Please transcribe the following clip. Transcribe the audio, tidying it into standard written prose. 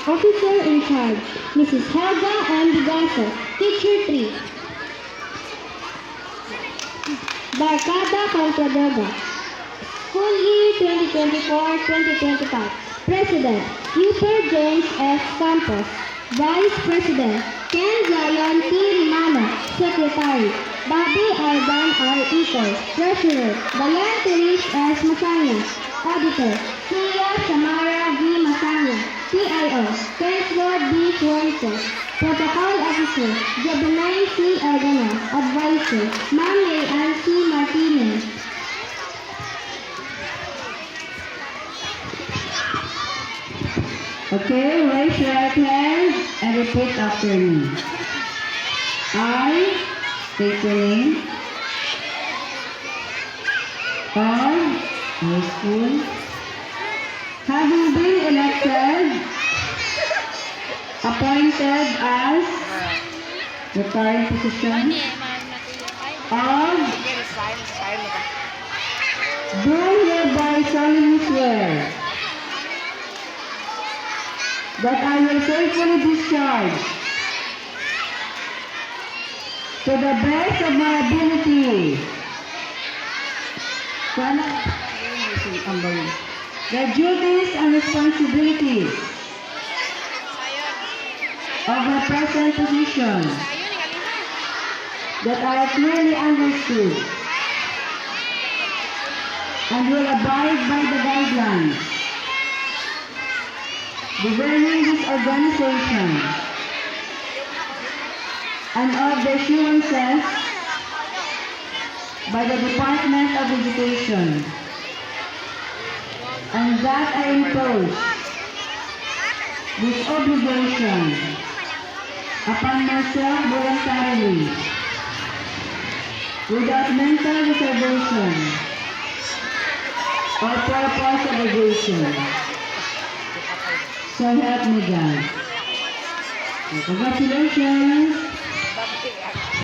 Officer in charge, Mrs. Helga M. Bigaso, Teacher 3. Barkada Contradoga, School Year 2024-2025. President, Cooper James F. Campos. Vice President, Ken Zion T. Rimano. Secretary, Bobby Alban R. Ito. Treasurer, Bayan Therese S. Masanya. Auditor, Sia Samara V. Masanya. CIO, Chancellor B. Fuentes. Protocol Officer, Jabonay C. Elgano. Advisor, Ma'am Rayan C. Martinez. Okay, raise your right hand and repeat after me. I state your name. Of high school. Having been elected, appointed as the current position of do hereby solemnly swear that I will faithfully discharge to the best of my ability the duties and responsibilities of my present position that I have clearly understood and will abide by the guidelines governing this organization and of the assurances by the Department of Education, and that I impose this obligation upon myself voluntarily without mental reservation or purpose of evasion. So help me God. Congratulations.